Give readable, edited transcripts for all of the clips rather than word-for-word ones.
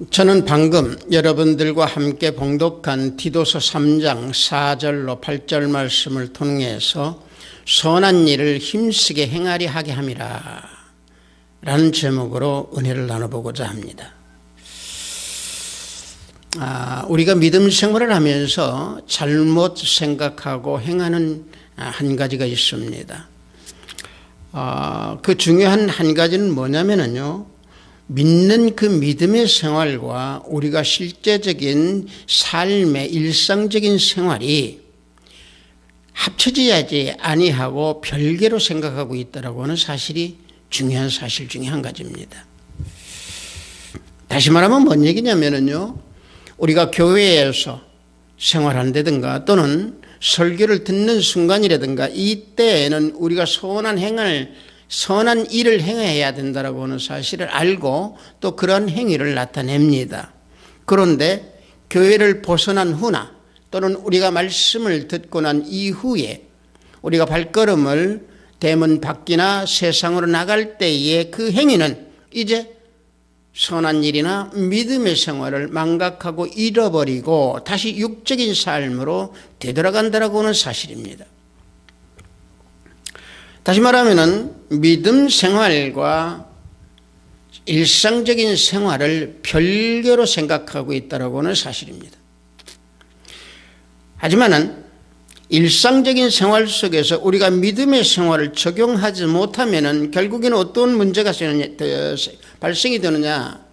저는 방금 여러분들과 함께 봉독한 디도서 3장 4절로 8절 말씀을 통해서 선한 일을 힘쓰게 행하리 하게 함이라 라는 제목으로 은혜를 나눠보고자 합니다. 우리가 믿음 생활을 하면서 잘못 생각하고 행하는 한 가지가 있습니다. 그 중요한 한 가지는 뭐냐면요, 믿는 그 믿음의 생활과 우리가 실제적인 삶의 일상적인 생활이 합쳐지지 아니하고 별개로 생각하고 있다고 하는 사실이 중요한 사실 중에 한 가지입니다. 다시 말하면 뭔 얘기냐면요, 우리가 교회에서 생활한다든가 또는 설교를 듣는 순간이라든가 이때에는 우리가 선한 일을 행해야 된다고 하는 사실을 알고 또 그런 행위를 나타냅니다. 그런데 교회를 벗어난 후나 또는 우리가 말씀을 듣고 난 이후에 우리가 발걸음을 대문 밖이나 세상으로 나갈 때의 그 행위는 이제 선한 일이나 믿음의 생활을 망각하고 잃어버리고 다시 육적인 삶으로 되돌아간다고 하는 사실입니다. 다시 말하면 믿음 생활과 일상적인 생활을 별개로 생각하고 있다고 하는 사실입니다. 하지만 일상적인 생활 속에서 우리가 믿음의 생활을 적용하지 못하면 결국에는 어떤 문제가 발생이 되느냐,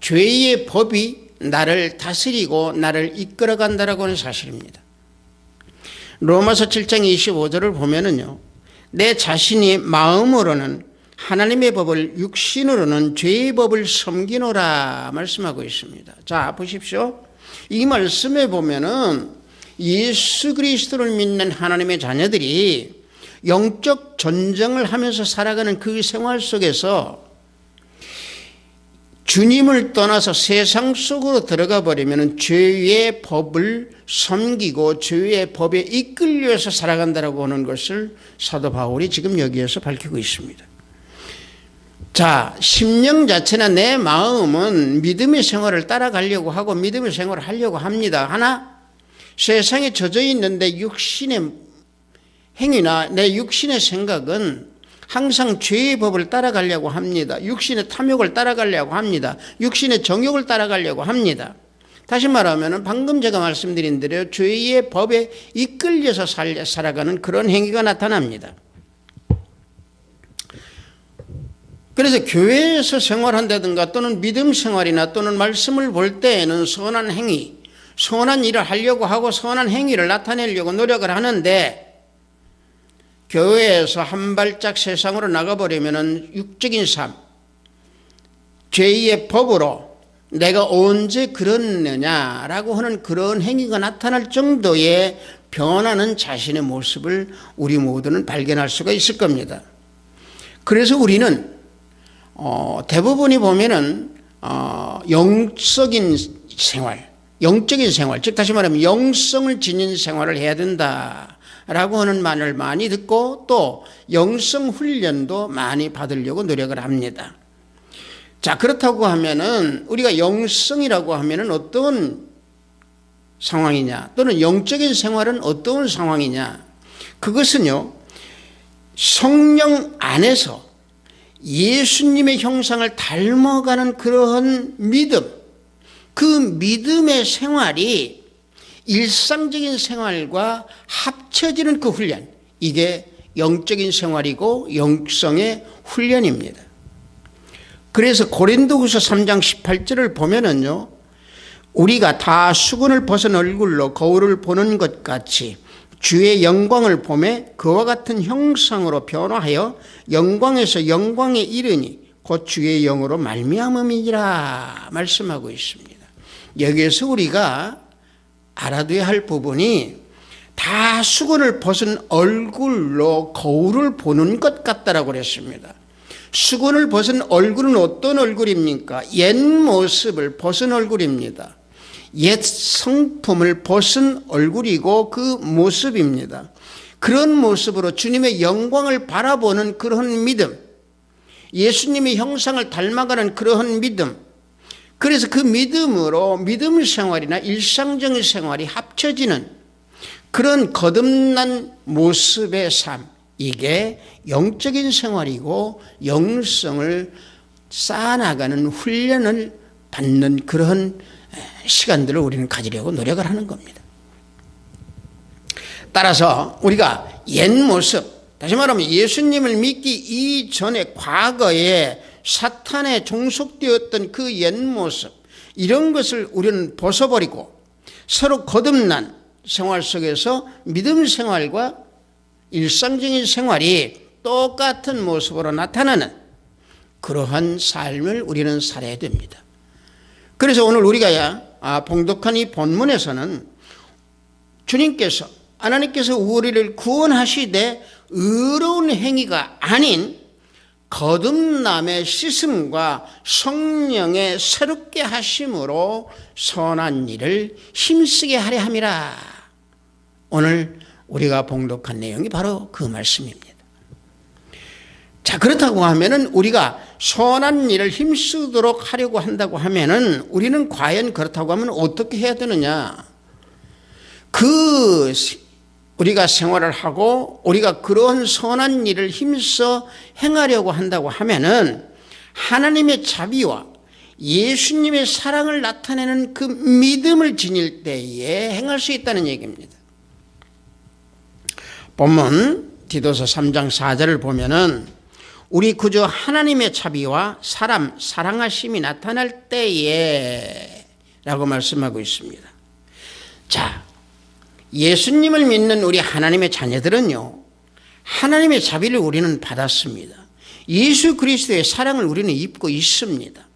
죄의 법이 나를 다스리고 나를 이끌어간다고 하는 사실입니다. 로마서 7장 25절을 보면은요, 내 자신이 마음으로는 하나님의 법을 육신으로는 죄의 법을 섬기노라 말씀하고 있습니다. 자, 보십시오. 이 말씀에 보면은 예수 그리스도를 믿는 하나님의 자녀들이 영적 전쟁을 하면서 살아가는 그 생활 속에서 주님을 떠나서 세상 속으로 들어가 버리면 죄의 법을 섬기고 죄의 법에 이끌려서 살아간다고 하는 것을 사도 바울이 지금 여기에서 밝히고 있습니다. 자, 심령 자체나 내 마음은 믿음의 생활을 따라가려고 하고 믿음의 생활을 하려고 합니다. 하나 세상에 젖어 있는데 육신의 행위나 내 육신의 생각은 항상 죄의 법을 따라가려고 합니다. 육신의 탐욕을 따라가려고 합니다. 육신의 정욕을 따라가려고 합니다. 다시 말하면 방금 제가 말씀드린 대로 죄의 법에 이끌려서 살아가는 그런 행위가 나타납니다. 그래서 교회에서 생활한다든가 또는 믿음 생활이나 또는 말씀을 볼 때에는 선한 행위, 선한 일을 하려고 하고 선한 행위를 나타내려고 노력을 하는데 교회에서 한 발짝 세상으로 나가버리면 육적인 삶, 죄의 법으로 내가 언제 그랬느냐라고 하는 그런 행위가 나타날 정도의 변하는 자신의 모습을 우리 모두는 발견할 수가 있을 겁니다. 그래서 우리는 대부분이 보면은 영적인 생활, 즉 다시 말하면 영성을 지닌 생활을 해야 된다라고 하는 말을 많이 듣고 또 영성 훈련도 많이 받으려고 노력을 합니다. 자, 그렇다고 하면은 우리가 영성이라고 하면은 어떤 상황이냐, 또는 영적인 생활은 어떤 상황이냐, 그것은요 성령 안에서 예수님의 형상을 닮아가는 그러한 믿음, 그 믿음의 생활이 일상적인 생활과 합쳐지는 그 훈련, 이게 영적인 생활이고 영성의 훈련입니다. 그래서 고린도후서 3장 18절을 보면은요, 우리가 다 수건을 벗은 얼굴로 거울을 보는 것 같이 주의 영광을 보매 그와 같은 형상으로 변화하여 영광에서 영광에 이르니 곧 주의 영으로 말미암음이니라 말씀하고 있습니다. 여기에서 우리가 알아둬야 할 부분이 다 수건을 벗은 얼굴로 거울을 보는 것 같다라고 그랬습니다. 수건을 벗은 얼굴은 어떤 얼굴입니까? 옛 모습을 벗은 얼굴입니다. 옛 성품을 벗은 얼굴이고 그 모습입니다. 그런 모습으로 주님의 영광을 바라보는 그런 믿음, 예수님의 형상을 닮아가는 그러한 믿음, 그래서 그 믿음으로 믿음 생활이나 일상적인 생활이 합쳐지는 그런 거듭난 모습의 삶, 이게 영적인 생활이고 영성을 쌓아나가는 훈련을 받는 그런 시간들을 우리는 가지려고 노력을 하는 겁니다. 따라서 우리가 옛 모습, 다시 말하면 예수님을 믿기 이전에 과거에 사탄에 종속되었던 그 옛 모습, 이런 것을 우리는 벗어버리고 서로 거듭난 생활 속에서 믿음 생활과 일상적인 생활이 똑같은 모습으로 나타나는 그러한 삶을 우리는 살아야 됩니다. 그래서 오늘 우리가 봉독한 이 본문에서는 주님께서, 하나님께서 우리를 구원하시되 의로운 행위가 아닌 거듭남의 씻음과 성령의 새롭게 하심으로 선한 일을 힘쓰게 하려 함이라. 오늘 우리가 봉독한 내용이 바로 그 말씀입니다. 자, 그렇다고 하면은 우리가 선한 일을 힘쓰도록 하려고 한다고 하면은 우리는 과연 그렇다고 하면 어떻게 해야 되느냐? 우리가 생활을 하고 우리가 그런 선한 일을 힘써 행하려고 한다고 하면은 하나님의 자비와 예수님의 사랑을 나타내는 그 믿음을 지닐 때에 행할 수 있다는 얘기입니다. 본문 디도서 3장 4절을 보면은 우리 그저 하나님의 자비와 사람 사랑하심이 나타날 때에 라고 말씀하고 있습니다. 자, 예수님을 믿는 우리 하나님의 자녀들은요, 하나님의 자비를 우리는 받았습니다. 예수 그리스도의 사랑을 우리는 입고 있습니다.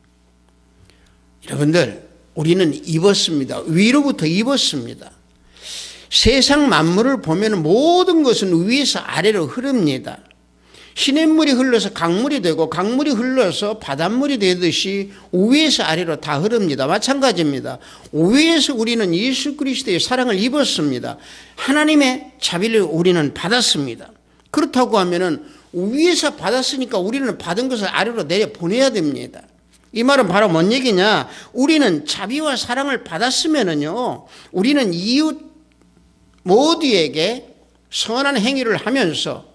여러분들, 우리는 입었습니다. 위로부터 입었습니다. 세상 만물을 보면 모든 것은 위에서 아래로 흐릅니다. 시냇물이 흘러서 강물이 되고 강물이 흘러서 바닷물이 되듯이 위에서 아래로 다 흐릅니다. 마찬가지입니다. 위에서 우리는 예수 그리스도의 사랑을 입었습니다. 하나님의 자비를 우리는 받았습니다. 그렇다고 하면은 위에서 받았으니까 우리는 받은 것을 아래로 내려 보내야 됩니다. 이 말은 바로 뭔 얘기냐? 우리는 자비와 사랑을 받았으면은요, 우리는 이웃 모두에게 선한 행위를 하면서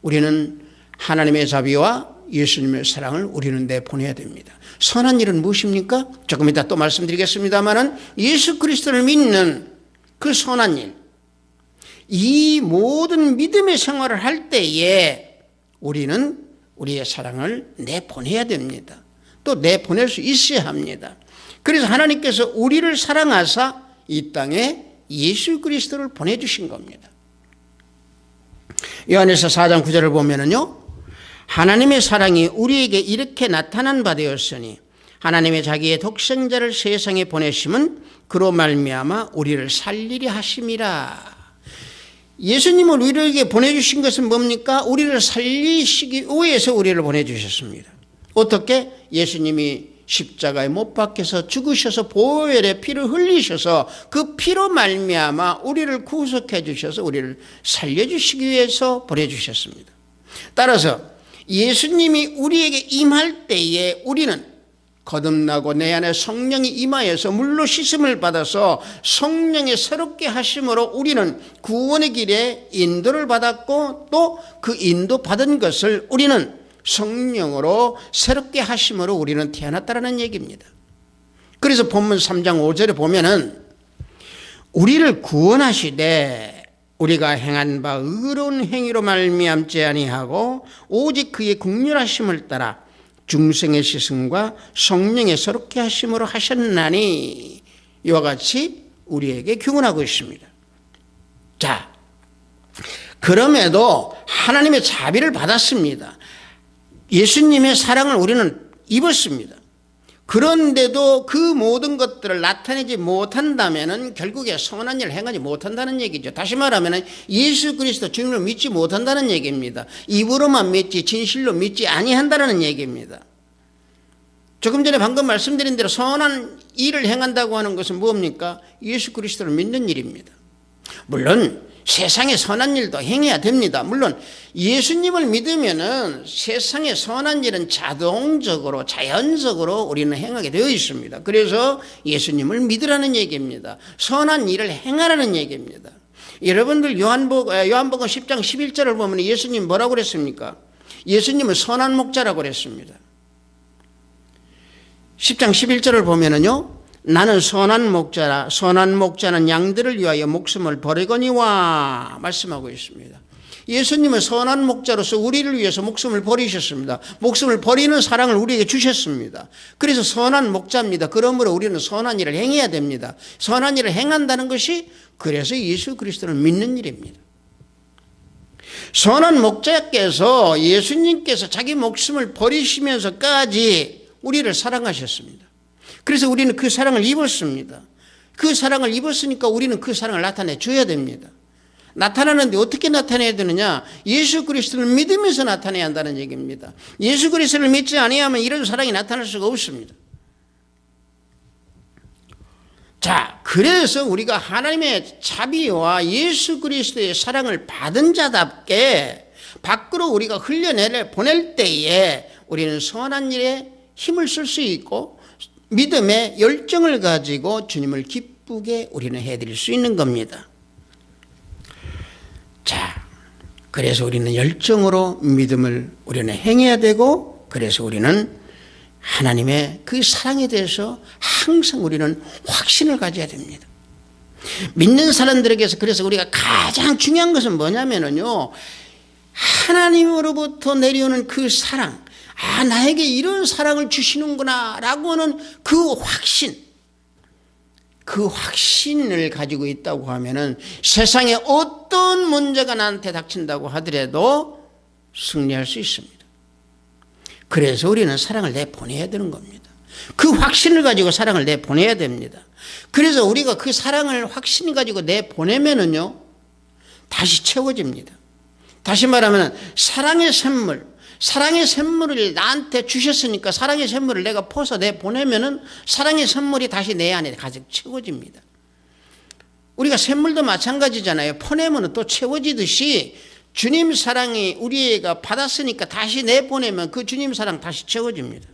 우리는 하나님의 자비와 예수님의 사랑을 우리는 내보내야 됩니다. 선한 일은 무엇입니까? 조금 이따 또 말씀드리겠습니다마는 예수 그리스도를 믿는 그 선한 일, 이 모든 믿음의 생활을 할 때에 우리는 우리의 사랑을 내보내야 됩니다. 또 내보낼 수 있어야 합니다. 그래서 하나님께서 우리를 사랑하사 이 땅에 예수 그리스도를 보내주신 겁니다. 요한에서 4장 9절을 보면은요, 하나님의 사랑이 우리에게 이렇게 나타난 바 되었으니 하나님의 자기의 독생자를 세상에 보내심은 그로 말미암아 우리를 살리려 하심이라. 예수님을 우리에게 보내주신 것은 뭡니까? 우리를 살리시기 위해서 우리를 보내주셨습니다. 어떻게? 예수님이 십자가에 못 박혀서 죽으셔서 보혈의 피를 흘리셔서 그 피로 말미암아 우리를 구속해 주셔서 우리를 살려주시기 위해서 보내주셨습니다. 따라서 예수님이 우리에게 임할 때에 우리는 거듭나고 내 안에 성령이 임하여서 물로 씻음을 받아서 성령의 새롭게 하심으로 우리는 구원의 길에 인도를 받았고 또 그 인도 받은 것을 우리는 성령으로 새롭게 하심으로 우리는 태어났다는 얘기입니다. 그래서 본문 3장 5절에 보면은 우리를 구원하시되 우리가 행한 바 의로운 행위로 말미암지 아니하고 오직 그의 긍휼하심을 따라 중생의 씻음과 성령의 새롭게 하심으로 하셨나니, 이와 같이 우리에게 교훈하고 있습니다. 자, 그럼에도 하나님의 자비를 받았습니다. 예수님의 사랑을 우리는 입었습니다. 그런데도 그 모든 것들을 나타내지 못한다면 결국에 선한 일을 행하지 못한다는 얘기죠. 다시 말하면 예수 그리스도 주님을 믿지 못한다는 얘기입니다. 입으로만 믿지 진실로 믿지 아니한다는 얘기입니다. 조금 전에 방금 말씀드린 대로 선한 일을 행한다고 하는 것은 뭡니까? 예수 그리스도를 믿는 일입니다. 물론 세상에 선한 일도 행해야 됩니다. 물론 예수님을 믿으면은 세상에 선한 일은 자동적으로 자연적으로 우리는 행하게 되어 있습니다. 그래서 예수님을 믿으라는 얘기입니다. 선한 일을 행하라는 얘기입니다. 여러분들 요한복음 10장 11절을 보면 예수님 뭐라고 그랬습니까? 예수님은 선한 목자라고 그랬습니다. 10장 11절을 보면은요, 나는 선한 목자라, 선한 목자는 양들을 위하여 목숨을 버리거니와 말씀하고 있습니다. 예수님은 선한 목자로서 우리를 위해서 목숨을 버리셨습니다. 목숨을 버리는 사랑을 우리에게 주셨습니다. 그래서 선한 목자입니다. 그러므로 우리는 선한 일을 행해야 됩니다. 선한 일을 행한다는 것이 그래서 예수 그리스도를 믿는 일입니다. 선한 목자께서 예수님께서 자기 목숨을 버리시면서까지 우리를 사랑하셨습니다. 그래서 우리는 그 사랑을 입었습니다. 그 사랑을 입었으니까 우리는 그 사랑을 나타내 줘야 됩니다. 나타나는데 어떻게 나타내야 되느냐? 예수 그리스도를 믿으면서 나타내야 한다는 얘기입니다. 예수 그리스도를 믿지 아니하면 이런 사랑이 나타날 수가 없습니다. 자, 그래서 우리가 하나님의 자비와 예수 그리스도의 사랑을 받은 자답게 밖으로 우리가 보낼 때에 우리는 선한 일에 힘을 쓸 수 있고 믿음의 열정을 가지고 주님을 기쁘게 우리는 해드릴 수 있는 겁니다. 자, 그래서 우리는 열정으로 믿음을 우리는 행해야 되고, 그래서 우리는 하나님의 그 사랑에 대해서 항상 우리는 확신을 가져야 됩니다. 믿는 사람들에게서 그래서 우리가 가장 중요한 것은 뭐냐면요, 하나님으로부터 내려오는 그 사랑, 나에게 이런 사랑을 주시는구나 라고 하는 그 확신을 가지고 있다고 하면은 세상에 어떤 문제가 나한테 닥친다고 하더라도 승리할 수 있습니다. 그래서 우리는 사랑을 내보내야 되는 겁니다. 그 확신을 가지고 사랑을 내보내야 됩니다. 그래서 우리가 그 사랑을 확신 가지고 내보내면은요, 다시 채워집니다. 다시 말하면 사랑의 샘물을 나한테 주셨으니까 사랑의 샘물을 내가 퍼서 내보내면은 사랑의 샘물이 다시 내 안에 가득 채워집니다. 우리가 샘물도 마찬가지잖아요. 퍼내면 또 채워지듯이 주님 사랑이 우리가 받았으니까 다시 내보내면 그 주님 사랑 다시 채워집니다.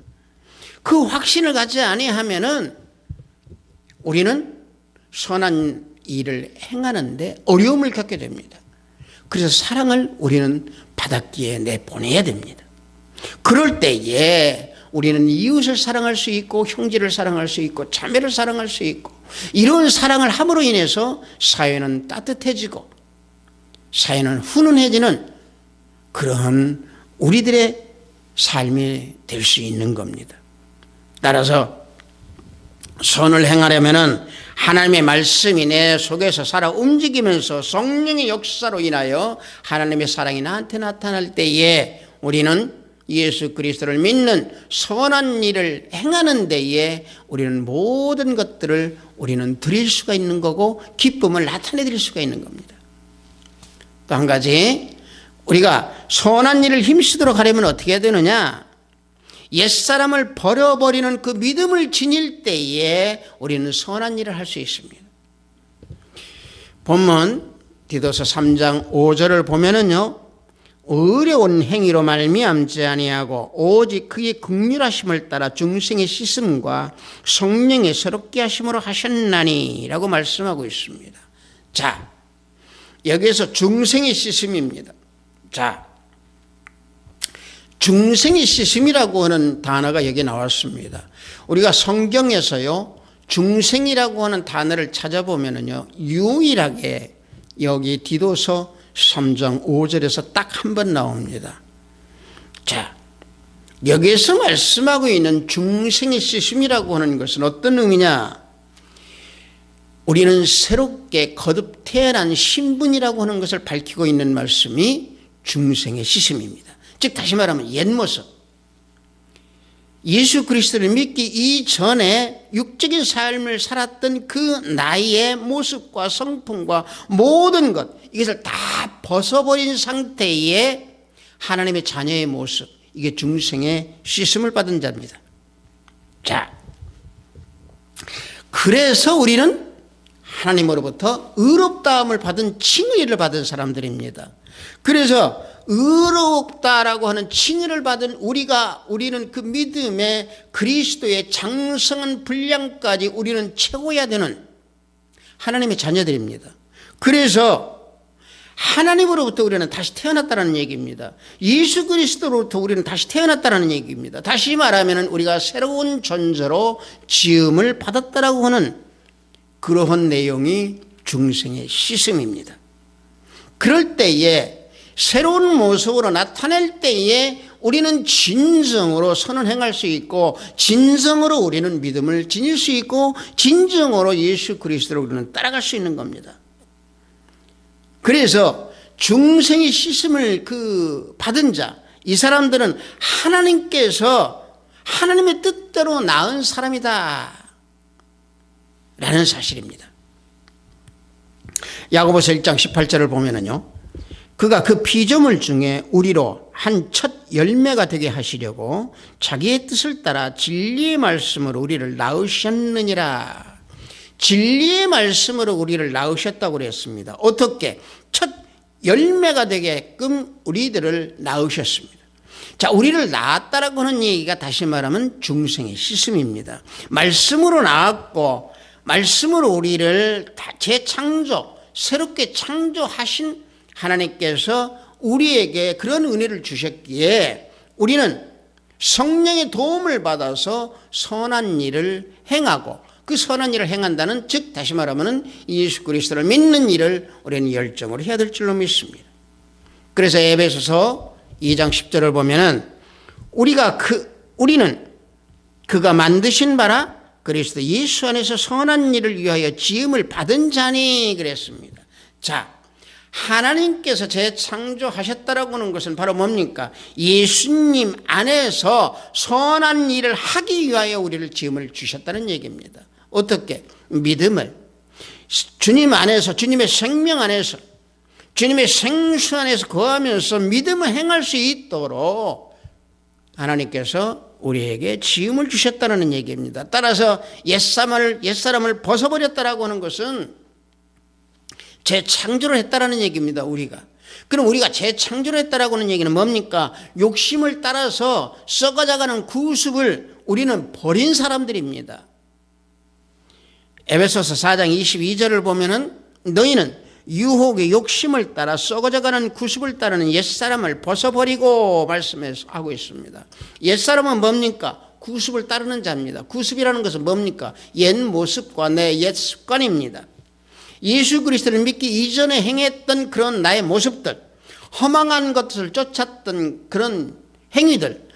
그 확신을 갖지 아니하면은 우리는 선한 일을 행하는데 어려움을 겪게 됩니다. 그래서 사랑을 우리는 바닷기에 내보내야 됩니다. 그럴 때에 우리는 이웃을 사랑할 수 있고 형제를 사랑할 수 있고 자매를 사랑할 수 있고, 이런 사랑을 함으로 인해서 사회는 따뜻해지고 사회는 훈훈해지는 그러한 우리들의 삶이 될 수 있는 겁니다. 따라서 선을 행하려면은 하나님의 말씀이 내 속에서 살아 움직이면서 성령의 역사로 인하여 하나님의 사랑이 나한테 나타날 때에 우리는 예수 그리스도를 믿는 선한 일을 행하는 데에 우리는 모든 것들을 우리는 드릴 수가 있는 거고 기쁨을 나타내 드릴 수가 있는 겁니다. 또 한 가지, 우리가 선한 일을 힘쓰도록 하려면 어떻게 해야 되느냐? 옛사람을 버려버리는 그 믿음을 지닐 때에 우리는 선한 일을 할 수 있습니다. 본문 디도서 3장 5절을 보면은요, 어려운 행위로 말미암지 아니하고 오직 그의 긍휼하심을 따라 중생의 씻음과 성령의 새롭게 하심으로 하셨나니 라고 말씀하고 있습니다. 자, 여기에서 중생의 씻음입니다. 자, 중생의 씻음이라고 하는 단어가 여기 나왔습니다. 우리가 성경에서요, 중생이라고 하는 단어를 찾아보면은요, 유일하게 여기 디도서 3장 5절에서 딱 한 번 나옵니다. 자, 여기에서 말씀하고 있는 중생의 씻음이라고 하는 것은 어떤 의미냐? 우리는 새롭게 거듭 태어난 신분이라고 하는 것을 밝히고 있는 말씀이 중생의 씻음입니다. 즉 다시 말하면 옛 모습, 예수 그리스도를 믿기 이전에 육적인 삶을 살았던 그 나이의 모습과 성품과 모든 것, 이것을 다 벗어버린 상태의 하나님의 자녀의 모습, 이게 중생의 씻음을 받은 자입니다. 자, 그래서 우리는 하나님으로부터 의롭다함을 받은 칭의를 받은 사람들입니다. 그래서 의롭다라고 하는 칭의를 받은 우리는 그 믿음의 그리스도의 장성한 분량까지 우리는 채워야 되는 하나님의 자녀들입니다. 그래서 하나님으로부터 우리는 다시 태어났다는 얘기입니다. 예수 그리스도로부터 우리는 다시 태어났다는 얘기입니다. 다시 말하면 우리가 새로운 존재로 지음을 받았다라고 하는 그러한 내용이 중생의 시슴입니다. 그럴 때에 새로운 모습으로 나타낼 때에 우리는 진정으로 선을 행할 수 있고, 진정으로 우리는 믿음을 지닐 수 있고, 진정으로 예수 그리스도를 우리는 따라갈 수 있는 겁니다. 그래서 중생의 씻음을 받은 자, 이 사람들은 하나님께서 하나님의 뜻대로 낳은 사람이다 라는 사실입니다. 야고보서 1장 18절을 보면은요, 그가 그 피조물 중에 우리로 한 첫 열매가 되게 하시려고 자기의 뜻을 따라 진리의 말씀으로 우리를 낳으셨느니라. 진리의 말씀으로 우리를 낳으셨다고 그랬습니다. 어떻게? 첫 열매가 되게끔 우리들을 낳으셨습니다. 자, 우리를 낳았다라고 하는 얘기가 다시 말하면 중생의 시슴입니다. 말씀으로 낳았고, 말씀으로 우리를 재창조, 새롭게 창조하신 하나님께서 우리에게 그런 은혜를 주셨기에 우리는 성령의 도움을 받아서 선한 일을 행하고, 그 선한 일을 행한다는, 즉 다시 말하면 예수 그리스도를 믿는 일을 우리는 열정으로 해야 될 줄로 믿습니다. 그래서 에베소서 2장 10절을 보면은 우리는 그가 만드신 바라 그리스도 예수 안에서 선한 일을 위하여 지음을 받은 자니 그랬습니다. 자, 하나님께서 재창조하셨다라고 하는 것은 바로 뭡니까? 예수님 안에서 선한 일을 하기 위하여 우리를 지음을 주셨다는 얘기입니다. 어떻게? 믿음을 주님 안에서, 주님의 생명 안에서, 주님의 생수 안에서 거하면서 믿음을 행할 수 있도록 하나님께서 우리에게 지음을 주셨다는 얘기입니다. 따라서 옛사람을 벗어버렸다라고 하는 것은 재창조를 했다라는 얘기입니다. 우리가. 그럼 우리가 재창조를 했다라고 하는 얘기는 뭡니까? 욕심을 따라서 썩어져가는 구습을 우리는 버린 사람들입니다. 에베소서 4장 22절을 보면은 너희는 유혹의 욕심을 따라 썩어져가는 구습을 따르는 옛사람을 벗어버리고 말씀하고 있습니다. 옛사람은 뭡니까? 구습을 따르는 자입니다. 구습이라는 것은 뭡니까? 옛 모습과 내 옛 습관입니다. 예수 그리스도를 믿기 이전에 행했던 그런 나의 모습들, 허망한 것을 쫓았던 그런 행위들,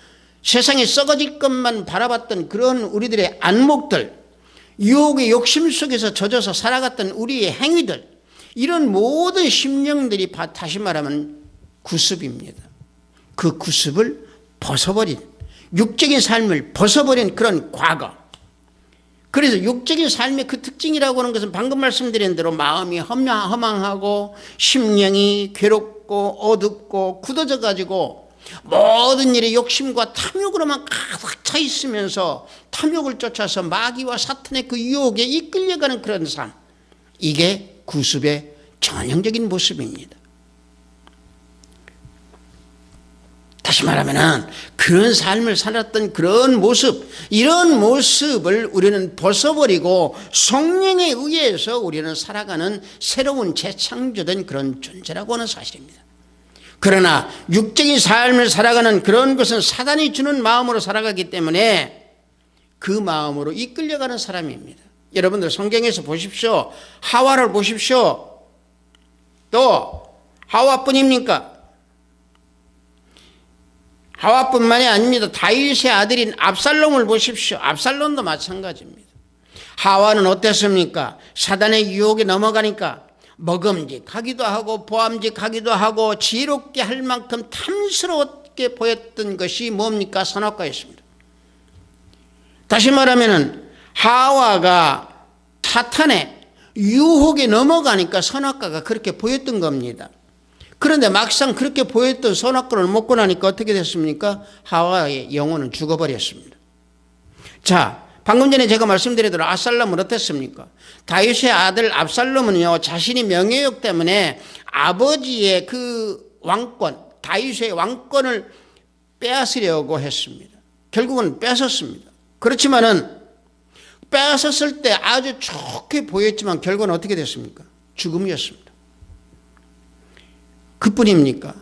세상에 썩어질 것만 바라봤던 그런 우리들의 안목들, 유혹의 욕심 속에서 젖어서 살아갔던 우리의 행위들, 이런 모든 심령들이 다시 말하면 구습입니다. 그 구습을 벗어버린, 육적인 삶을 벗어버린 그런 과거. 그래서 육적인 삶의 그 특징이라고 하는 것은 방금 말씀드린 대로 마음이 허망하고 심령이 괴롭고 어둡고 굳어져 가지고 모든 일에 욕심과 탐욕으로만 가득 차 있으면서 탐욕을 쫓아서 마귀와 사탄의 그 유혹에 이끌려가는 그런 삶, 이게 구습의 전형적인 모습입니다. 다시 말하면 그런 삶을 살았던 그런 모습, 이런 모습을 우리는 벗어버리고 성령에 의해서 우리는 살아가는 새로운 재창조된 그런 존재라고 하는 사실입니다. 그러나 육적인 삶을 살아가는 그런 것은 사단이 주는 마음으로 살아가기 때문에 그 마음으로 이끌려가는 사람입니다. 여러분들 성경에서 보십시오. 하와를 보십시오. 또 하와뿐입니까? 하와뿐만이 아닙니다. 다윗의 아들인 압살롬을 보십시오. 압살롬도 마찬가지입니다. 하와는 어땠습니까? 사단의 유혹에 넘어가니까 먹음직하기도 하고 보암직하기도 하고 지혜롭게 할 만큼 탐스럽게 보였던 것이 뭡니까? 선악과였습니다. 다시 말하면 하와가 사탄의 유혹에 넘어가니까 선악과가 그렇게 보였던 겁니다. 그런데 막상 그렇게 보였던 선악과를 먹고 나니까 어떻게 됐습니까? 하와의 영혼은 죽어버렸습니다. 자, 방금 전에 제가 말씀드린 압살롬은 어땠습니까? 다윗의 아들 압살롬은요, 자신이 명예욕 때문에 아버지의 그 왕권, 다윗의 왕권을 빼앗으려고 했습니다. 결국은 뺏었습니다. 그렇지만은 뺏었을 때 아주 좋게 보였지만 결과는 어떻게 됐습니까? 죽음이었습니다. 그뿐입니까?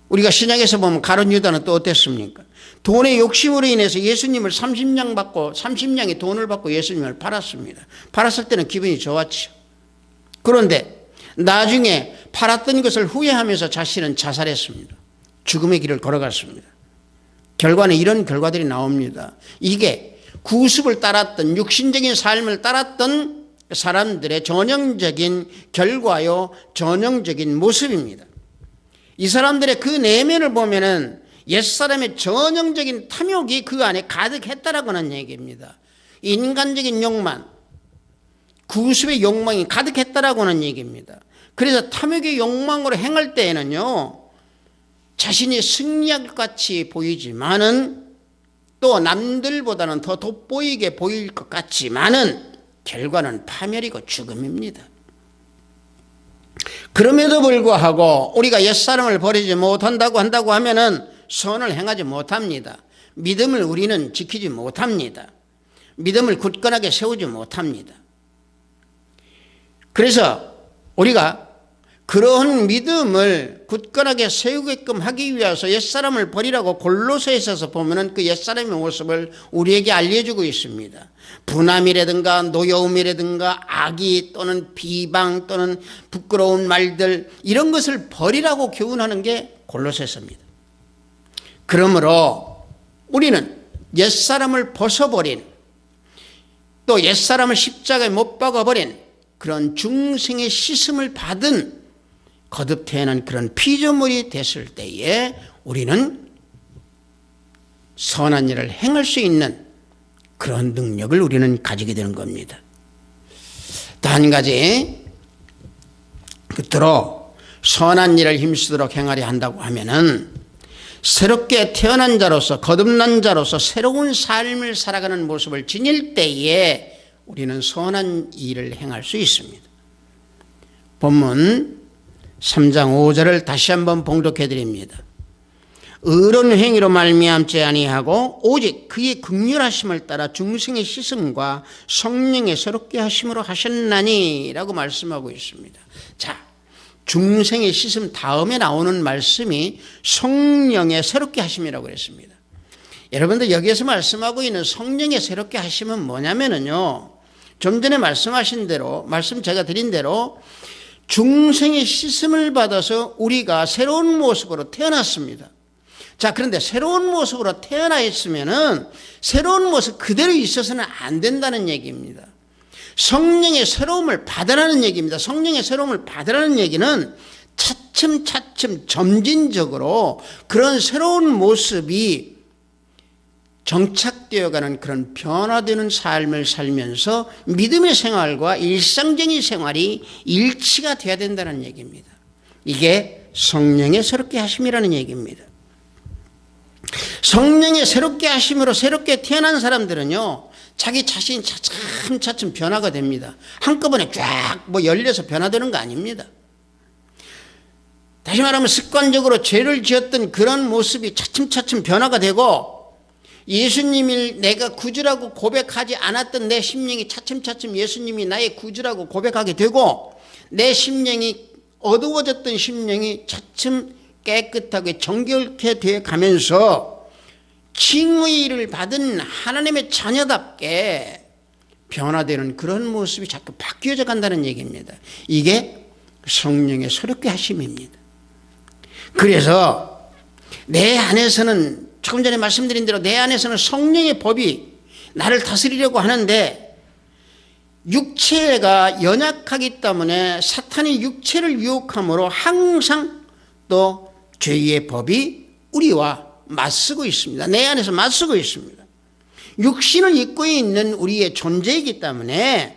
우리가 신약에서 보면 가룟 유다는 또 어땠습니까? 돈의 욕심으로 인해서 예수님을 30냥의 돈을 받고 예수님을 팔았습니다. 팔았을 때는 기분이 좋았죠. 그런데 나중에 팔았던 것을 후회하면서 자신은 자살했습니다. 죽음의 길을 걸어갔습니다. 결과는 이런 결과들이 나옵니다. 이게 구습을 따랐던, 육신적인 삶을 따랐던 사람들의 전형적인 결과요, 전형적인 모습입니다. 이 사람들의 그 내면을 보면은 옛사람의 전형적인 탐욕이 그 안에 가득했다라고 하는 얘기입니다. 인간적인 욕망, 구습의 욕망이 가득했다라고 하는 얘기입니다. 그래서 탐욕의 욕망으로 행할 때에는요, 자신이 승리할 것 같이 보이지만은 또 남들보다는 더 돋보이게 보일 것 같지만은 결과는 파멸이고 죽음입니다. 그럼에도 불구하고 우리가 옛사람을 버리지 못한다고 한다고 하면은 선을 행하지 못합니다. 믿음을 우리는 지키지 못합니다. 믿음을 굳건하게 세우지 못합니다. 그래서 우리가 그러한 믿음을 굳건하게 세우게끔 하기 위해서 옛사람을 버리라고 골로새에서 보면은 그 옛사람의 모습을 우리에게 알려주고 있습니다. 분함이라든가 노여움이라든가 악의 또는 비방 또는 부끄러운 말들, 이런 것을 버리라고 교훈하는 게 골로새서입니다. 그러므로 우리는 옛사람을 벗어버린, 또 옛사람을 십자가에 못 박아버린 그런 중생의 씻음을 받은 거듭 태어난 그런 피조물이 됐을 때에 우리는 선한 일을 행할 수 있는 그런 능력을 우리는 가지게 되는 겁니다. 또 한 가지, 끝으로 선한 일을 힘쓰도록 행하려 한다고 하면은 새롭게 태어난 자로서, 거듭난 자로서 새로운 삶을 살아가는 모습을 지닐 때에 우리는 선한 일을 행할 수 있습니다. 본문 3장 5절을 다시 한번 봉독해 드립니다. 의로운 행위로 말미암지 아니하고 오직 그의 긍휼하심을 따라 중생의 씻음과 성령의 새롭게 하심으로 하셨나니 라고 말씀하고 있습니다. 자, 중생의 씻음 다음에 나오는 말씀이 성령의 새롭게 하심이라고 그랬습니다. 여러분들 여기에서 말씀하고 있는 성령의 새롭게 하심은 뭐냐면요, 좀 전에 말씀하신 대로, 말씀 제가 드린 대로 중생의 씻음을 받아서 우리가 새로운 모습으로 태어났습니다. 자, 그런데 새로운 모습으로 태어나 있으면은 새로운 모습 그대로 있어서는 안 된다는 얘기입니다. 성령의 새로움을 받으라는 얘기입니다. 성령의 새로움을 받으라는 얘기는 차츰차츰 점진적으로 그런 새로운 모습이 정착되어가는 그런 변화되는 삶을 살면서 믿음의 생활과 일상적인 생활이 일치가 돼야 된다는 얘기입니다. 이게 성령의 새롭게 하심이라는 얘기입니다. 성령의 새롭게 하심으로 새롭게 태어난 사람들은요, 자기 자신이 차츰차츰 변화가 됩니다. 한꺼번에 쫙 열려서 변화되는 거 아닙니다. 다시 말하면 습관적으로 죄를 지었던 그런 모습이 차츰차츰 변화가 되고, 예수님을 내가 구주라고 고백하지 않았던 내 심령이 차츰차츰 예수님이 나의 구주라고 고백하게 되고, 내 심령이 어두워졌던 심령이 차츰 깨끗하게 정결케 되어 가면서 칭의를 받은 하나님의 자녀답게 변화되는 그런 모습이 자꾸 바뀌어져 간다는 얘기입니다. 이게 성령의 새롭게 하심입니다. 그래서 내 안에서는, 조금 전에 말씀드린 대로 내 안에서는 성령의 법이 나를 다스리려고 하는데, 육체가 연약하기 때문에 사탄이 육체를 유혹함으로 항상 또 죄의 법이 우리와 맞서고 있습니다. 내 안에서 맞서고 있습니다. 육신을 입고 있는 우리의 존재이기 때문에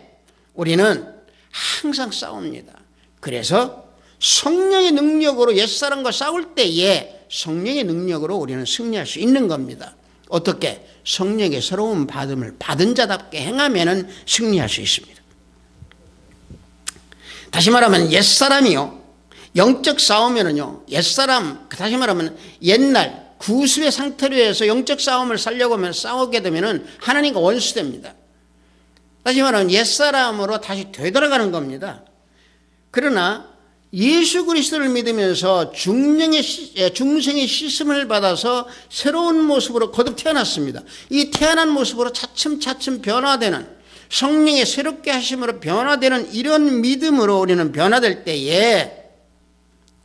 우리는 항상 싸웁니다. 그래서 성령의 능력으로 옛사람과 싸울 때에 성령의 능력으로 우리는 승리할 수 있는 겁니다. 어떻게? 성령의 새로운 받음을 받은 자답게 행하면은 승리할 수 있습니다. 다시 말하면 옛사람이요, 영적 싸우면은요, 옛사람, 다시 말하면 옛날 구습의 상태로 해서 영적 싸움을 살려고 하면 싸우게 되면은 하나님과 원수됩니다. 다시 말하면 옛사람으로 다시 되돌아가는 겁니다. 그러나 예수 그리스도를 믿으면서 중생의 씻음을 받아서 새로운 모습으로 거듭 태어났습니다. 이 태어난 모습으로 차츰차츰 변화되는, 성령의 새롭게 하심으로 변화되는 이런 믿음으로 우리는 변화될 때에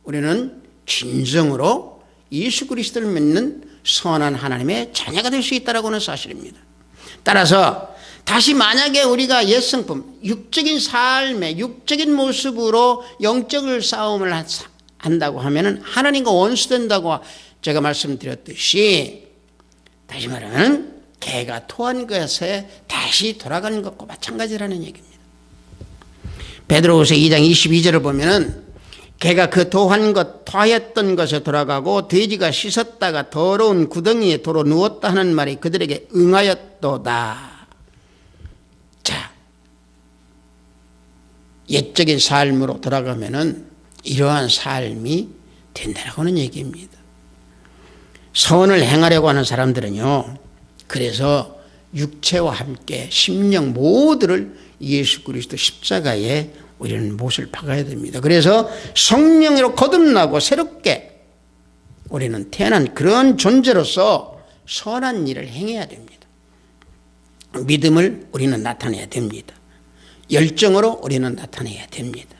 우리는 진정으로 예수 그리스도를 믿는 선한 하나님의 자녀가 될 수 있다는 사실입니다. 따라서 다시 만약에 우리가 옛성품, 육적인 삶의 육적인 모습으로 영적을 싸움을 한다고 하면은 하나님과 원수된다고 제가 말씀드렸듯이, 다시 말하면 개가 토한 것에 다시 돌아가는 것과 마찬가지라는 얘기입니다. 베드로후서 2장 22절을 보면은 개가 그 토하였던 것에 돌아가고 돼지가 씻었다가 더러운 구덩이에 도로 누웠다 하는 말이 그들에게 응하였도다. 자, 옛적인 삶으로 돌아가면은 이러한 삶이 된다고 하는 얘기입니다. 선을 행하려고 하는 사람들은요, 그래서 육체와 함께 심령 모두를 예수 그리스도 십자가에 우리는 못을 박아야 됩니다. 그래서 성령으로 거듭나고 새롭게 우리는 태어난 그런 존재로서 선한 일을 행해야 됩니다. 믿음을 우리는 나타내야 됩니다. 열정으로 우리는 나타내야 됩니다.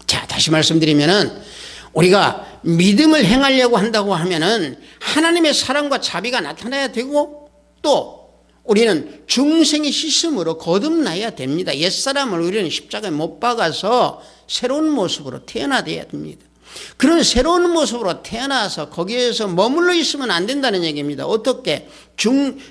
자, 다시 말씀드리면은 우리가 믿음을 행하려고 한다고 하면은 하나님의 사랑과 자비가 나타나야 되고, 또 우리는 중생의 씻음으로 거듭나야 됩니다. 옛사람을 우리는 십자가에 못 박아서 새로운 모습으로 태어나야 됩니다. 그런 새로운 모습으로 태어나서 거기에서 머물러 있으면 안 된다는 얘기입니다. 어떻게?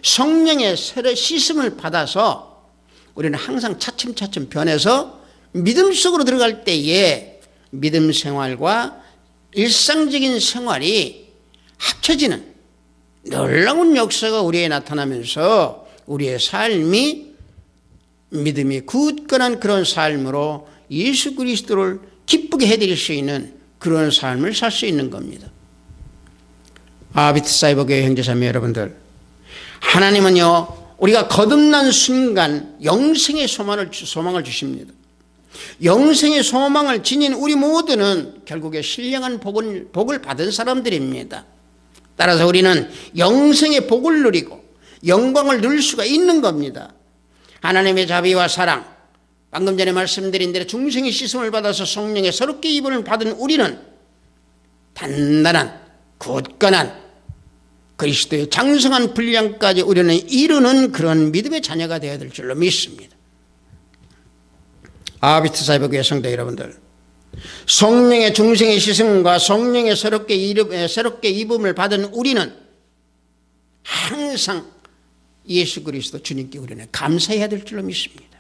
성령의 씻음을 받아서 우리는 항상 차츰차츰 변해서 믿음 속으로 들어갈 때에 믿음 생활과 일상적인 생활이 합쳐지는 놀라운 역사가 우리에 나타나면서 우리의 삶이 믿음이 굳건한 그런 삶으로 예수 그리스도를 기쁘게 해드릴 수 있는 그런 삶을 살 수 있는 겁니다. 비트사이버 교회 형제자매 여러분들, 하나님은요, 우리가 거듭난 순간 영생의 소망을 주십니다. 영생의 소망을 지닌 우리 모두는 결국에 신령한 복을 받은 사람들입니다. 따라서 우리는 영생의 복을 누리고 영광을 누릴 수가 있는 겁니다. 하나님의 자비와 사랑, 방금 전에 말씀드린 대로 중생의 씻음을 받아서 성령의 새롭게 입음을 받은 우리는 단단한 굳건한 그리스도의 장성한 분량까지 우리는 이루는 그런 믿음의 자녀가 되어야 될 줄로 믿습니다. 비트사이버 교회 성도 여러분들, 성령의 중생의 씻음과 성령의 새롭게 입음을 받은 우리는 항상 예수 그리스도 주님께 우리는 감사해야 될 줄로 믿습니다.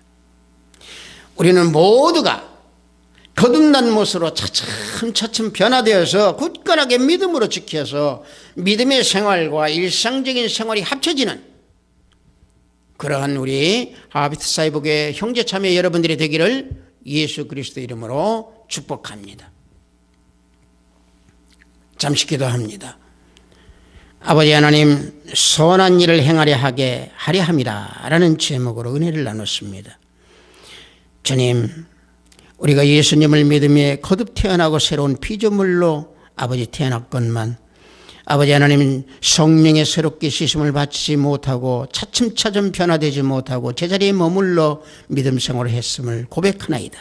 우리는 모두가 거듭난 모습으로 차츰차츰 변화되어서 굳건하게 믿음으로 지켜서 믿음의 생활과 일상적인 생활이 합쳐지는 그러한 우리 비트사이버교회 형제자매 여러분들이 되기를 예수 그리스도 이름으로 축복합니다. 잠시 기도합니다. 아버지 하나님, 선한 일을 행하려 하려 함이라 라는 제목으로 은혜를 나눴습니다. 주님, 우리가 예수님을 믿음에 거듭 태어나고 새로운 피조물로 아버지 태어났건만 아버지 하나님, 성령의 새롭게 씻음을 받지 못하고 차츰차츰 변화되지 못하고 제자리에 머물러 믿음 생활을 했음을 고백하나이다.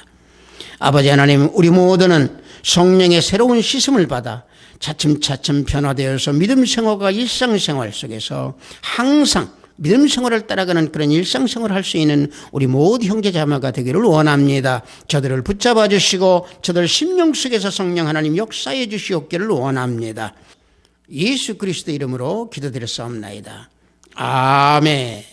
아버지 하나님, 우리 모두는 성령의 새로운 씻음을 받아 차츰차츰 변화되어서 믿음 생활과 일상생활 속에서 항상 믿음 생활을 따라가는 그런 일상생활을 할 수 있는 우리 모두 형제자매가 되기를 원합니다. 저들을 붙잡아 주시고 저들 심령 속에서 성령 하나님 역사해 주시옵기를 원합니다. 예수 그리스도 이름으로 기도드렸사옵나이다. 아멘.